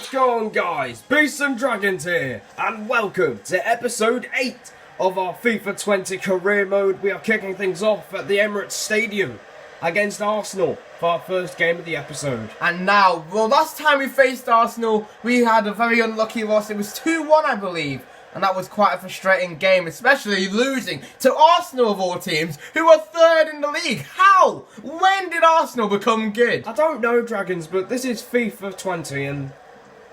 What's going on, guys? Beasts and Dragons here, and welcome to episode 8 of our FIFA 20 career mode. We are kicking things off at the Emirates Stadium against Arsenal for our first game of the episode. And now, well, last time we faced Arsenal, we had a very unlucky loss. It was 2-1, I believe. And that was quite a frustrating game, especially losing to Arsenal of all teams, who are third in the league. How? When did Arsenal become good? I don't know, Dragons, but this is FIFA 20, and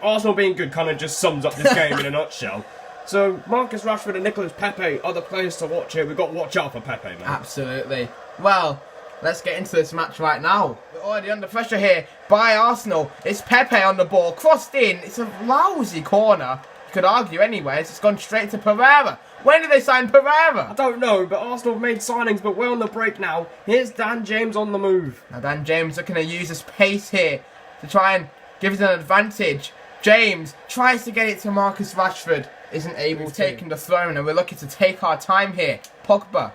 Arsenal being good kind of just sums up this game in a nutshell. So, Marcus Rashford and Nicolas Pepe are the players to watch here. We've got to watch out for Pepe, man. Absolutely. Well, let's get into this match right now. We're already under pressure here by Arsenal. It's Pepe on the ball, crossed in. It's a lousy corner. Could argue anyways, it's gone straight to Pereira. When did they sign Pereira? I don't know, but Arsenal have made signings, but we're on the break now. Here's Dan James on the move. Now Dan James looking to use his pace here to try and give us an advantage. James tries to get it to Marcus Rashford, isn't able, taking the throne, and we're looking to take our time here. Pogba.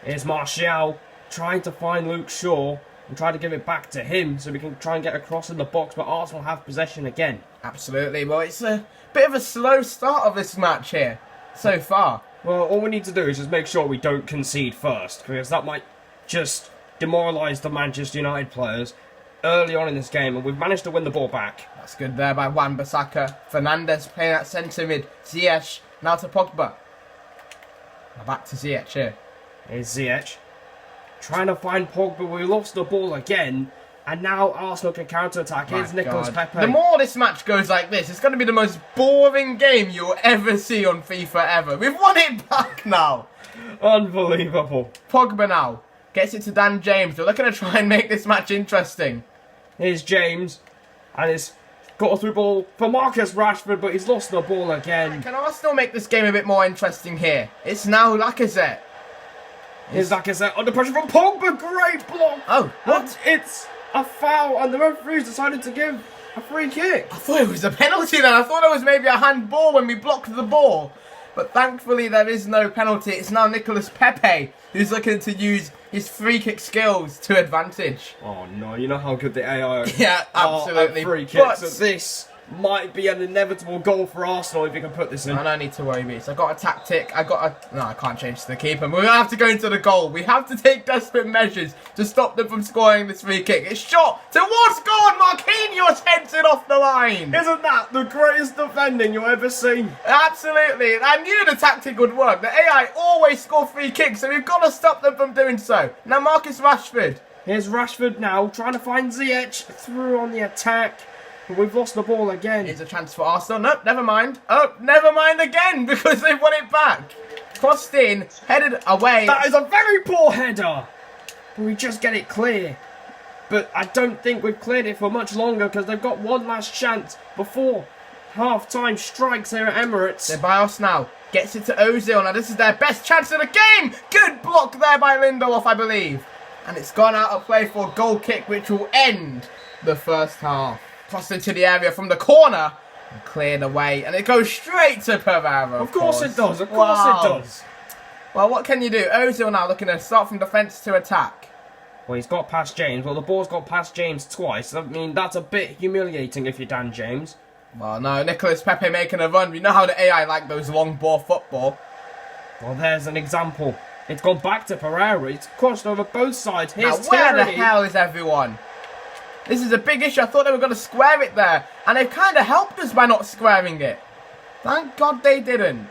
Here's Martial trying to find Luke Shaw and try to give it back to him so we can try and get across in the box, but Arsenal have possession again. Absolutely. Well, it's a bit of a slow start of this match here so far. Well, all we need to do is just make sure we don't concede first, because that might just demoralise the Manchester United players early on in this game, and we've managed to win the ball back. That's good there by Wan-Bissaka. Fernandes playing at centre mid. Ziyech now to Pogba. Now back to Ziyech here. Here's Ziyech trying to find Pogba. We lost the ball again. And now Arsenal can counter-attack. Here's Nicolas Pepe. The more this match goes like this, it's going to be the most boring game you'll ever see on FIFA ever. We've won it back now. Unbelievable. Pogba now gets it to Dan James. We're looking to try and make this match interesting. Here's James. And he's got a through ball for Marcus Rashford, but he's lost the ball again. Can Arsenal make this game a bit more interesting here? It's now Lacazette. Here's Lacazette under pressure from Pogba. Great block. Oh, what? And it's a foul, and the referee's decided to give a free kick. I thought it was a penalty then. I thought it was maybe a handball when we blocked the ball. But thankfully there is no penalty. It's now Nicolas Pepe who's looking to use his free kick skills to advantage. Oh no, you know how good the AI Yeah, absolutely. Are at free kicks. So this might be an inevitable goal for Arsenal if you can put this in. I don't need to worry, Beats. I got a tactic. No, I can't change to the keeper. We're going to have to go into the goal. We have to take desperate measures to stop them from scoring this free kick. It's shot towards goal. Marquinhos heads it off the line. Isn't that the greatest defending you've ever seen? Absolutely. I knew the tactic would work. The AI always score free kicks, so we've got to stop them from doing so. Now Marcus Rashford. Here's Rashford now, trying to find Ziyech through on the attack. But we've lost the ball again. Here's a chance for Arsenal. Nope, never mind. Oh, never mind again, because they've won it back. Crossed in, headed away. That is a very poor header. But we just get it clear. But I don't think we've cleared it for much longer, because they've got one last chance before half-time strikes here at Emirates. They're by us now. Gets it to Ozil. Now this is their best chance of the game. Good block there by Lindelof, I believe. And it's gone out of play for a goal kick, which will end the first half. Crossed into the area from the corner and cleared away, and it goes straight to Pereira. Of course it does. Of course it does. Well, what can you do? Ozil now looking to start from defence to attack. Well, he's got past James. Well, the ball's got past James twice. I mean, that's a bit humiliating if you're Dan James. Well, no, Nicolas Pepe making a run. We know how the AI like those long ball football. Well, there's an example. It's gone back to Pereira. It's crossed over both sides. Here's now, where the Terry. hell is everyone? This is a big issue. I thought they were going to square it there. And they've kind of helped us by not squaring it. Thank God they didn't.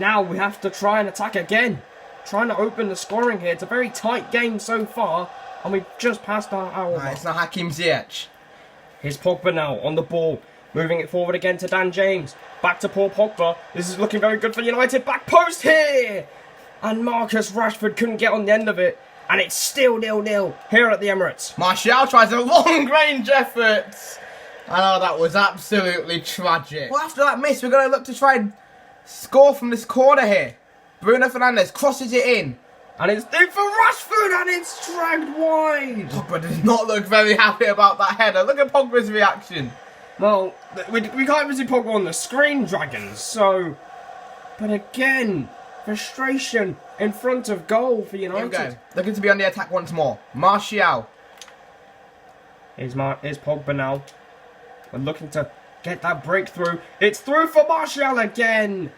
Now we have to try and attack again. Trying to open the scoring here. It's a very tight game so far. And we've just passed our hour. Nah, it's not Hakim Ziyech. Here's Pogba now on the ball. Moving it forward again to Dan James. Back to Paul Pogba. This is looking very good for United. Back post here. And Marcus Rashford couldn't get on the end of it. And it's still 0-0 here at the Emirates. Martial tries a long-range effort. I know that was absolutely tragic. Well, after that miss, we're going to look to try and score from this corner here. Bruno Fernandes crosses it in. And it's in for Rashford, and it's dragged wide. Pogba does not look very happy about that header. Look at Pogba's reaction. Well, we can't even see Pogba on the screen, Dragons, so... But again, frustration in front of goal for United. Here we go. Looking to be on the attack once more. Martial. Here's Pogba now. We're looking to get that breakthrough. It's through for Martial again.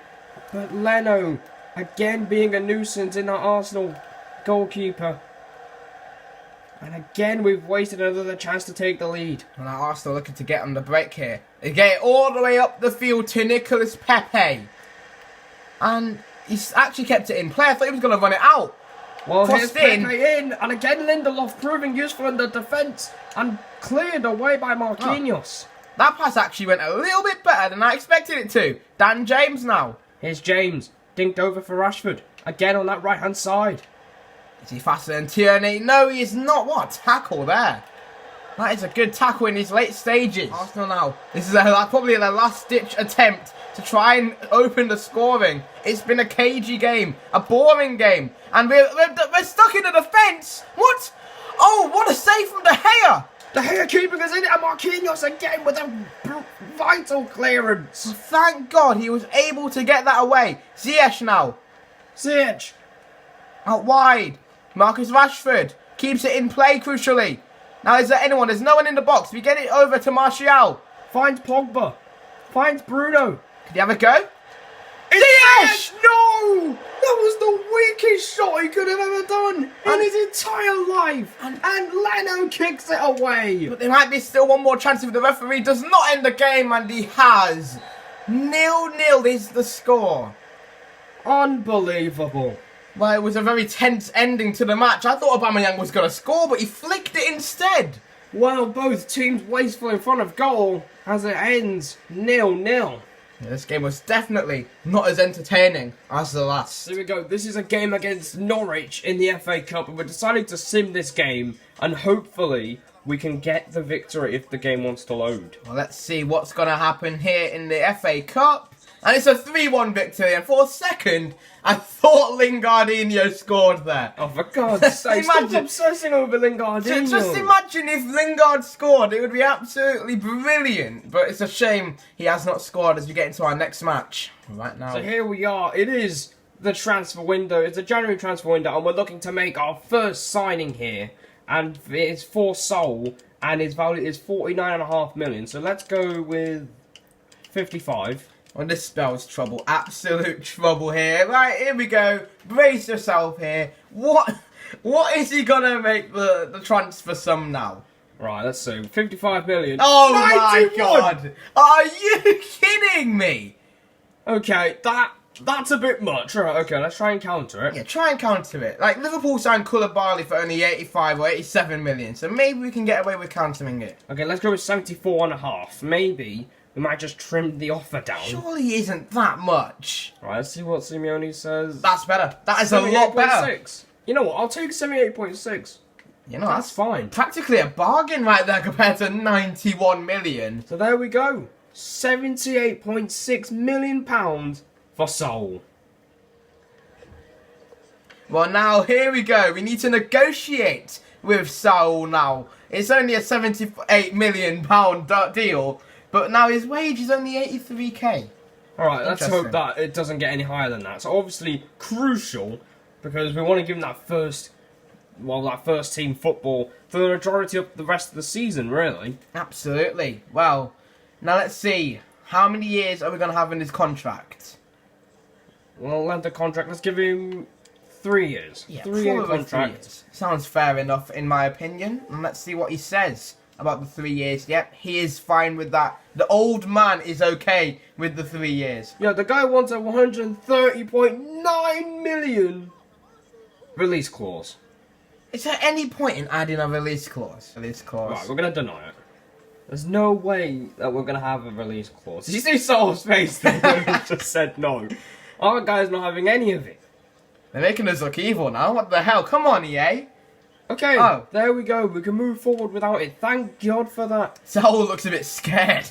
But Leno, again being a nuisance in our Arsenal goalkeeper. And again, we've wasted another chance to take the lead. And our Arsenal looking to get on the break here. They get it all the way up the field to Nicolas Pepe. And he's actually kept it in play. I thought he was going to run it out. Well, here's Crossed in. Pepe in. And again, Lindelof proving useful in the defence. And cleared away by Marquinhos. That pass actually went a little bit better than I expected it to. Dan James now. Here's James. Dinked over for Rashford. Again on that right-hand side. Is he faster than Tierney? No, he is not. What a tackle there. That is a good tackle in his late stages. Arsenal now. This is probably their last-ditch attempt to try and open the scoring. It's been a cagey game. A boring game. And we're stuck in the defence. What? Oh, what a save from De Gea. De Gea keeping us in it. And Marquinhos again with a vital clearance. Thank God he was able to get that away. Ziyech now. Ziyech. Out wide. Marcus Rashford keeps it in play crucially. Now is there anyone? There's no one in the box. We get it over to Martial. Finds Pogba. Finds Bruno. Can you have a go? Ziyech! No! That was the weakest shot he could have ever done in his entire life. And Leno kicks it away. But there might be still one more chance if the referee does not end the game, and he has. 0-0 is the score. Unbelievable. Well, it was a very tense ending to the match. I thought Aubameyang was going to score, but he flicked it instead. Well, both teams wasteful in front of goal as it ends 0-0. Yeah, this game was definitely not as entertaining as the last. Here we go. This is a game against Norwich in the FA Cup, and we're deciding to sim this game, and hopefully we can get the victory if the game wants to load. Well, let's see what's going to happen here in the FA Cup. And it's a 3-1 victory, and for a second, I thought Lingardinho scored there. Oh, for God's sake, stop obsessing over Lingardinho. Just imagine if Lingard scored, it would be absolutely brilliant. But it's a shame he has not scored as we get into our next match right now. So here we are, it is the transfer window, it's a January transfer window, and we're looking to make our first signing here. And it's for Seoul, and his value is 49.5 million. So let's go with 55. Well, this spells trouble. Absolute trouble here. Right, here we go. Brace yourself here. What is he going to make the transfer sum now? Right, let's see. 55 million. Oh 91! my God. Are you kidding me? Okay, that's a bit much. Right, okay, let's try and counter it. Yeah, try and counter it. Like, Liverpool signed Koulibaly for only 85 or 87 million. So maybe we can get away with countering it. Okay, let's go with 74.5. Maybe we might just trim the offer down. Surely isn't that much. Right, let's see what Simeone says. That's better. That is a lot better. You know what? I'll take 78.6. You know, That's fine. Practically a bargain right there compared to 91 million. So there we go. £78.6 million for Seoul. Well, now, here we go. We need to negotiate with Seoul now. It's only a £78 million deal. But now his wage is only 83k. Alright, let's hope that it doesn't get any higher than that. So obviously crucial, because we want to give him that first team football for the majority of the rest of the season, really. Absolutely. Well, now let's see. How many years are we going to have in his contract? Well, length of contract, let's give him 3 years. Yeah, 3-year contract. 3 years. Sounds fair enough in my opinion. And let's see what he says about the 3 years. Yep, he is fine with that. The old man is okay with the 3 years. Yeah, the guy wants a 130.9 million release clause. Is there any point in adding a release clause? Right, we're going to deny it. There's no way that we're going to have a release clause. Did you see Saul's face there when he just said no? Our guy's not having any of it. They're making us look evil now. What the hell? Come on, EA. Okay, there we go. We can move forward without it. Thank God for that. Saul looks a bit scared.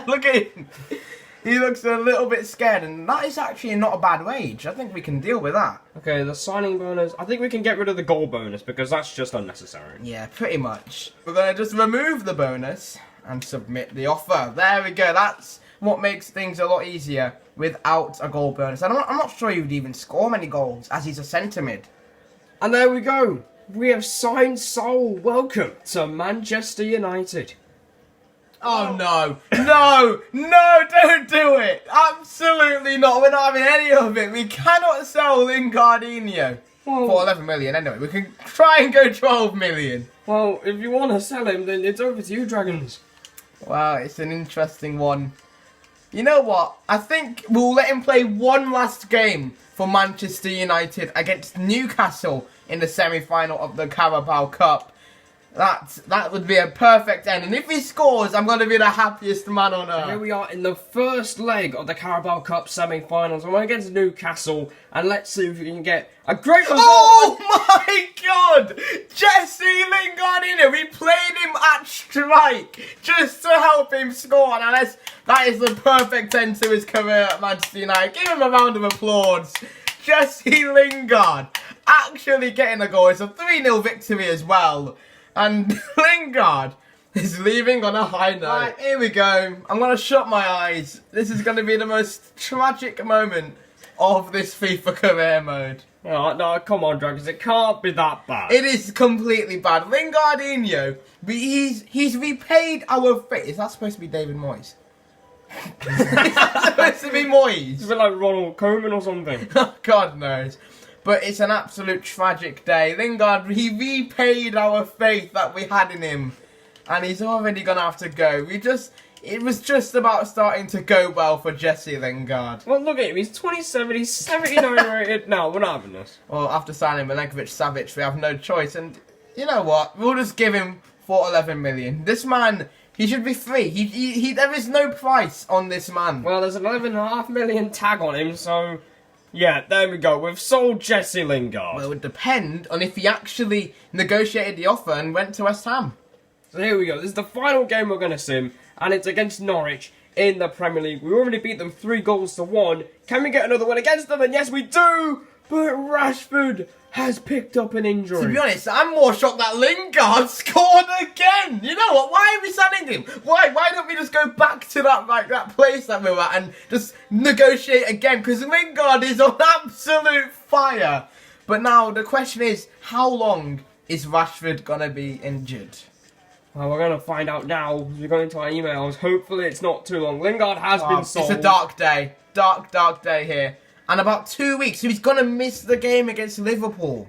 Look at him. He looks a little bit scared, and that is actually not a bad wage. I think we can deal with that. Okay, the signing bonus. I think we can get rid of the goal bonus because that's just unnecessary. Yeah, pretty much. We're going to just remove the bonus and submit the offer. There we go. That's what makes things a lot easier without a goal bonus. I'm not sure he would even score many goals as he's a centre mid. And there we go. We have signed Saul. Welcome to Manchester United. Oh no, no, don't do it. Absolutely not. We're not having any of it. We cannot sell Lingardinho for 11 million anyway. We can try and go 12 million. Well, if you want to sell him, then it's over to you, Dragons. Well, it's an interesting one. You know what? I think we'll let him play one last game for Manchester United against Newcastle in the semi-final of the Carabao Cup. That would be a perfect end. And if he scores, I'm going to be the happiest man on earth. Here we are in the first leg of the Carabao Cup semi-finals. We're against Newcastle. And let's see if we can get a great result. Oh my God! Jesse Lingardinho, we played him at strike just to help him score. Now that is the perfect end to his career at Manchester United. Give him a round of applause. Jesse Lingard actually getting a goal. It's a 3-0 victory as well. And Lingard is leaving on a high note. Right, here we go. I'm going to shut my eyes. This is going to be the most tragic moment of this FIFA career mode. Oh, no, come on, Dragons. It can't be that bad. It is completely bad. Lingardinho, he's repaid our faith. Is that supposed to be David Moyes? Is that supposed to be Moyes? It's a bit like Ronald Koeman or something. God knows. But it's an absolute tragic day. Lingard, he repaid our faith that we had in him. And he's already going to have to go. It was just about starting to go well for Jesse Lingard. Well, look at him. He's 27. He's 79 rated. No, we're not having this. Well, after signing Milenkovic-Savic, we have no choice. And you know what? We'll just give him for 11 million. This man, he should be free. There is no price on this man. Well, there's an 11.5 million tag on him, so... Yeah, there we go. We've sold Jesse Lingard. Well, it would depend on if he actually negotiated the offer and went to West Ham. So here we go. This is the final game we're going to sim, and it's against Norwich in the Premier League. We already beat them 3-1. Can we get another one against them? And yes, we do! But Rashford has picked up an injury. To be honest, I'm more shocked that Lingard scored again. You know what? Why are we signing him? Why don't we just go back to that place that we were at and just negotiate again? Because Lingard is on absolute fire. But now the question is, how long is Rashford gonna be injured? Well, we're going to find out now. We're going into our emails. Hopefully it's not too long. Lingard has been sold. It's a dark day. Dark day here. And about 2 weeks, so he's going to miss the game against Liverpool.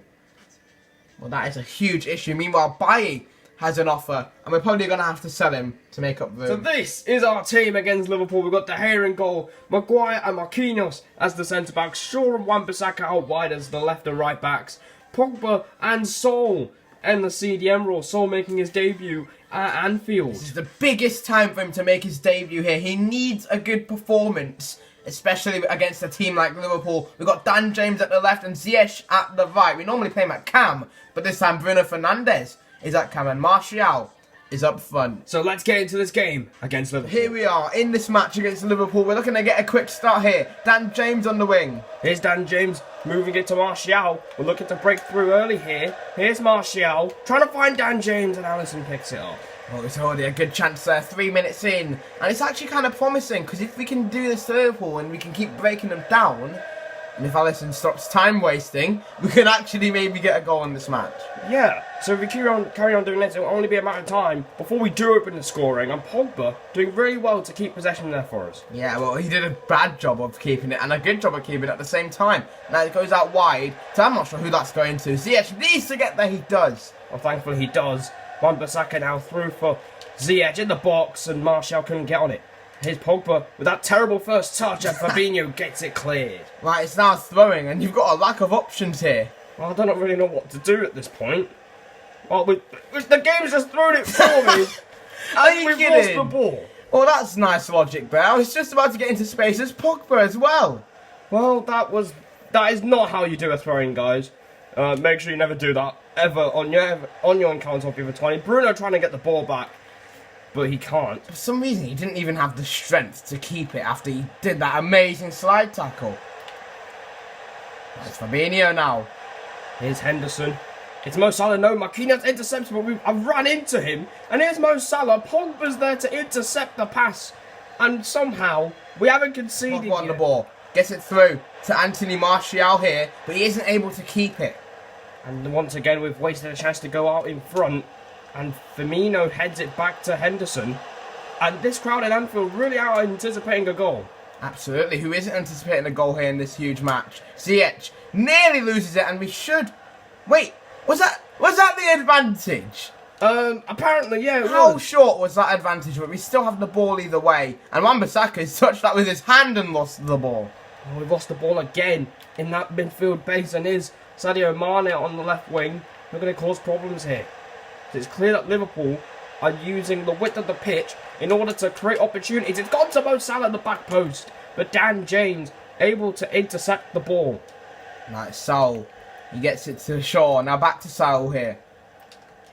Well, that is a huge issue. Meanwhile, Bailly has an offer, and we're probably going to have to sell him to make up room. So this is our team against Liverpool. We've got De Gea in goal, Maguire and Marquinhos as the centre-backs, Shaw and Wan-Bissaka out wide as the left and right backs, Pogba and Sol and the CDM role, Sol making his debut at Anfield. This is the biggest time for him to make his debut here. He needs a good performance, especially against a team like Liverpool. We've got Dan James at the left and Ziyech at the right. We normally play him at cam, but this time Bruno Fernandes is at cam and Martial is up front. So let's get into this game against Liverpool. Here we are in this match against Liverpool. We're looking to get a quick start here. Dan James on the wing. Here's Dan James moving it to Martial. We're looking to break through early here. Here's Martial trying to find Dan James, and Alisson picks it up. Oh, it's already a good chance there, 3 minutes in. And it's actually kind of promising, because if we can do this to Liverpool and we can keep breaking them down, and if Alisson stops time wasting, we can actually maybe get a goal in this match. Yeah, so if we carry on doing this, it will only be a matter of time before we do open the scoring, and Pogba doing really well to keep possession there for us. Yeah, well, he did a bad job of keeping it, and a good job of keeping it at the same time. Now it goes out wide, so I'm not sure who that's going to. Ziyech needs to get there, he does. Well, thankfully he does. Wan-Bissaka now through for Ziyech in the box, and Martial couldn't get on it. Here's Pogba with that terrible first touch, and Fabinho gets it cleared. Right, it's now throwing, and you've got a lack of options here. Well, I don't really know what to do at this point. Well, the game's just thrown it for me. And we've lost the ball. Well, that's nice logic, but I was just about to get into space as Pogba as well. Well, that is not how you do a throw-in, guys. Make sure you never do that ever on your encounter of FIFA 20. Bruno trying to get the ball back, but he can't. For some reason, he didn't even have the strength to keep it after he did that amazing slide tackle. It's Fabinho now. Here's Henderson. It's Mo Salah. No, Marquinhos intercepts, but I've run into him. And here's Mo Salah. Pogba's there to intercept the pass. And somehow, we haven't conceded Pogba on the ball. Gets it through to Anthony Martial here, but he isn't able to keep it. And once again, we've wasted a chance to go out in front. And Firmino heads it back to Henderson. And this crowd in Anfield really are anticipating a goal. Absolutely. Who isn't anticipating a goal here in this huge match? Ziyech nearly loses it, and we should... Wait, was that the advantage? Apparently, yeah, it How was. short was that advantage? But we still have the ball either way. And Wan-Bissaka's touched that with his hand and lost the ball. Oh, we've lost the ball again in that midfield base, and is Sadio Mane on the left wing. We're going to cause problems here. So it's clear that Liverpool are using the width of the pitch in order to create opportunities. It's gone to Mo Salah at the back post, but Dan James able to intercept the ball. Nice, Saul. He gets it to Shaw. Now back to Saul here.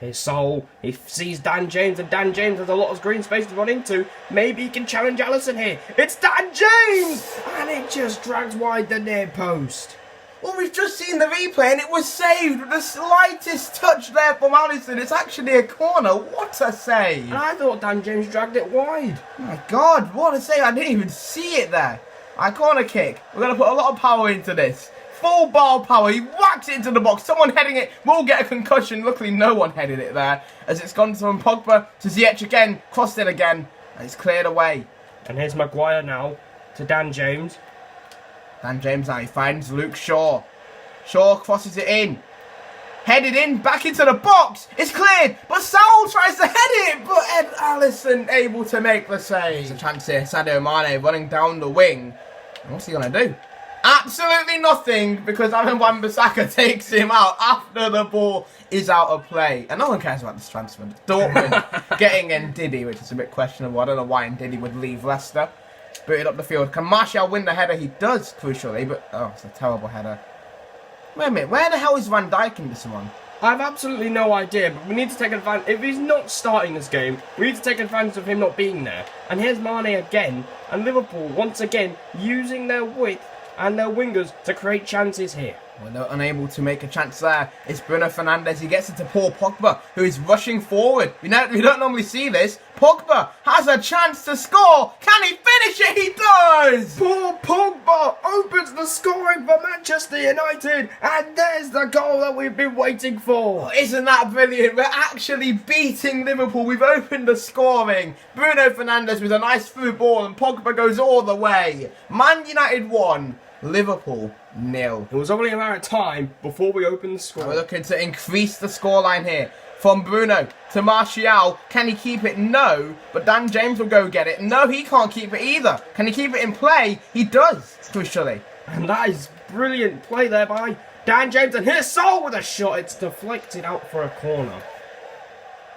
Here's Saul. He sees Dan James, and Dan James has a lot of green space to run into. Maybe he can challenge Alisson here. It's Dan James! And it just drags wide the near post. Well, we've just seen the replay and it was saved with the slightest touch there from Alisson. It's actually a corner. What a save. And I thought Dan James dragged it wide. Oh my God, what a save. I didn't even see it there. Corner kick. We're going to put a lot of power into this. Full ball power. He whacks it into the box. Someone heading it will get a concussion. Luckily, no one headed it there. As it's gone from Pogba to Ziyech again. Crossed it again. And it's cleared away. And here's Maguire now to Dan James. Dan James now. He finds Luke Shaw. Shaw crosses it in. Headed in. Back into the box. It's cleared. But Saul tries to head it. But Ed Alisson able to make the save. There's a chance here. Sadio Mane running down the wing. And what's he going to do? Absolutely nothing, because Aaron Wan-Bissaka takes him out after the ball is out of play. And no one cares about this transfer. Dortmund getting Ndidi, which is a bit questionable. I don't know why Ndidi would leave Leicester. Booted up the field. Can Martial win the header? He does, crucially, but... Oh, it's a terrible header. Wait a minute, where the hell is Van Dijk in this one? I have absolutely no idea, but we need to take advantage. If he's not starting this game, we need to take advantage of him not being there. And here's Mane again, and Liverpool once again using their width and their wingers to create chances here. Well, they're unable to make a chance there. It's Bruno Fernandes. He gets it to Paul Pogba, who is rushing forward. We don't normally see this. Pogba has a chance to score. Can he finish it? He does! Paul Pogba opens the scoring for Manchester United, and there's the goal that we've been waiting for. Oh, isn't that brilliant? We're actually beating Liverpool. We've opened the scoring. Bruno Fernandes with a nice through ball, and Pogba goes all the way. Man United 1, Liverpool 0. It was only a matter of time before we opened the score. We're looking to increase the scoreline here. From Bruno to Martial. Can he keep it? No. But Dan James will go get it. No, he can't keep it either. Can he keep it in play? He does, crucially. And that is brilliant play there by Dan James. And here's Saul with a shot. It's deflected out for a corner.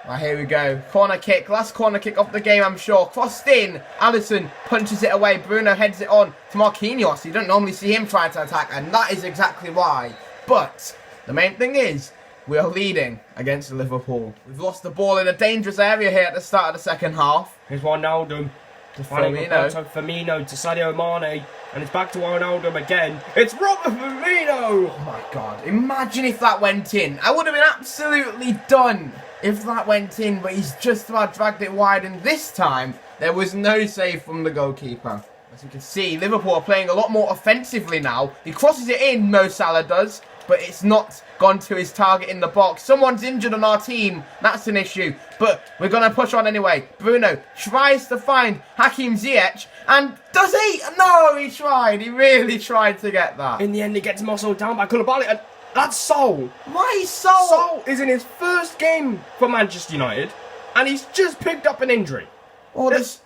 Right, here we go. Corner kick. Last corner kick of the game, I'm sure. Crossed in. Alisson punches it away. Bruno heads it on to Marquinhos. You don't normally see him trying to attack, and that is exactly why. But the main thing is, we are leading against Liverpool. We've lost the ball in a dangerous area here at the start of the second half. Here's Wijnaldum to Firmino to Sadio Mane, and it's back to Wijnaldum again. It's Robert Firmino! Oh my God, imagine if that went in. I would have been absolutely done if that went in, but he's just about dragged it wide, and this time there was no save from the goalkeeper. As you can see, Liverpool are playing a lot more offensively now. He crosses it in, Mo Salah does, but it's not gone to his target in the box. Someone's injured on our team. That's an issue. But we're going to push on anyway. Bruno tries to find Hakim Ziyech. And does he? No, he tried. He really tried to get that. In the end, he gets muscled down by Koulibaly. And that's Saul. Why Saul? Saul is in his first game for Manchester United. And he's just picked up an injury. Well, that's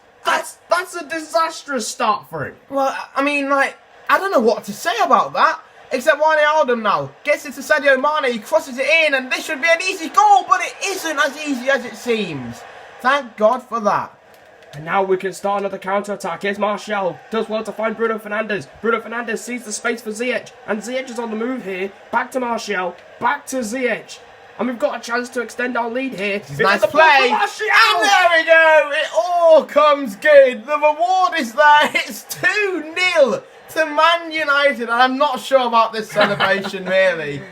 a disastrous start for him. Well, I mean, like, I don't know what to say about that. Except Wijnaldum now gets it to Sadio Mane, he crosses it in, and this should be an easy goal, but it isn't as easy as it seems. Thank God for that. And now we can start another counter-attack. Here's Martial, does well to find Bruno Fernandes. Bruno Fernandes sees the space for Ziyech, and Ziyech is on the move here. Back to Martial, back to Ziyech. And we've got a chance to extend our lead here. Nice play, and there we go. It all comes good. The reward is there. It's 2-0. To Man United, and I'm not sure about this celebration, really.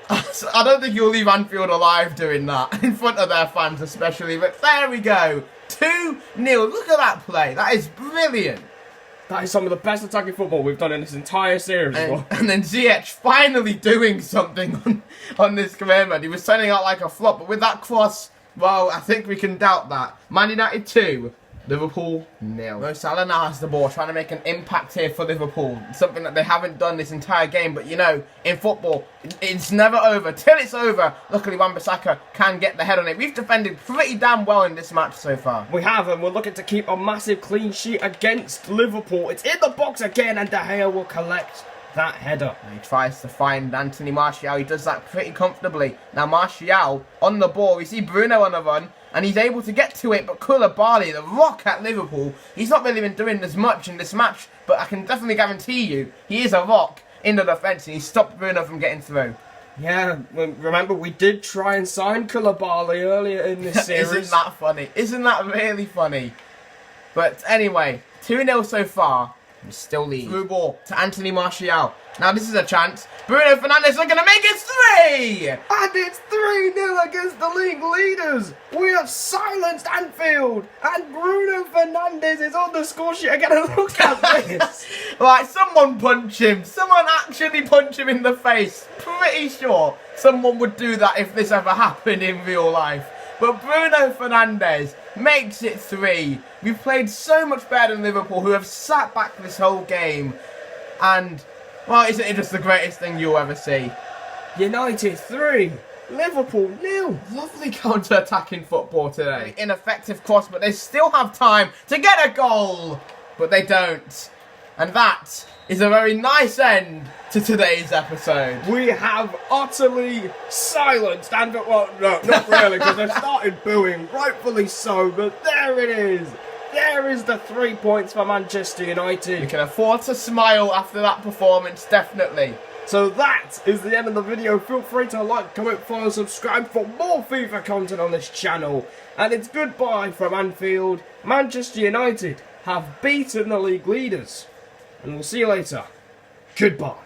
I don't think you'll leave Anfield alive doing that, in front of their fans especially, but there we go. 2-0, look at that play, that is brilliant. That is some of the best attacking football we've done in this entire series. And then Ziyech finally doing something on this command. He was turning out like a flop, but with that cross, Well, I think we can doubt that. Man United 2, Liverpool 0. Mo Salah now has the ball, trying to make an impact here for Liverpool. Something that they haven't done this entire game. But you know, in football, it's never over till it's over. Luckily, Wan-Bissaka can get the head on it. We've defended pretty damn well in this match so far. We have, and we're looking to keep a massive clean sheet against Liverpool. It's in the box again, and De Gea will collect that header. He tries to find Anthony Martial. He does that pretty comfortably. Now Martial on the ball. We see Bruno on the run, and he's able to get to it. But Koulibaly, the rock at Liverpool, he's not really been doing as much in this match. But I can definitely guarantee you, he is a rock in the defence, and he stopped Bruno from getting through. Yeah, remember we did try and sign Koulibaly earlier in this series. Isn't that funny? Isn't that really funny? But anyway, 2-0 so far. We still lead. Through ball to Anthony Martial. Now this is a chance. Bruno Fernandes are going to make it 3! And it's 3-0 against the league leaders. We have silenced Anfield. And Bruno Fernandes is on the score sheet again. Look at this. Right, someone punch him. Someone actually punch him in the face. Pretty sure someone would do that if this ever happened in real life. But Bruno Fernandes makes it 3. We've played so much better than Liverpool, who have sat back this whole game. And, well, isn't it just the greatest thing you'll ever see? United 3, Liverpool 0. Lovely counter-attacking football today. Ineffective cross, but they still have time to get a goal. But they don't. And that is a very nice end to today's episode. We have utterly silenced Anfield. Well, no, not really, because they started booing, rightfully so. But there it is. There is the 3 points for Manchester United. We can afford to smile after that performance, definitely. So that is the end of the video. Feel free to like, comment, follow, subscribe for more FIFA content on this channel. And it's goodbye from Anfield. Manchester United have beaten the league leaders. And we'll see you later. Goodbye.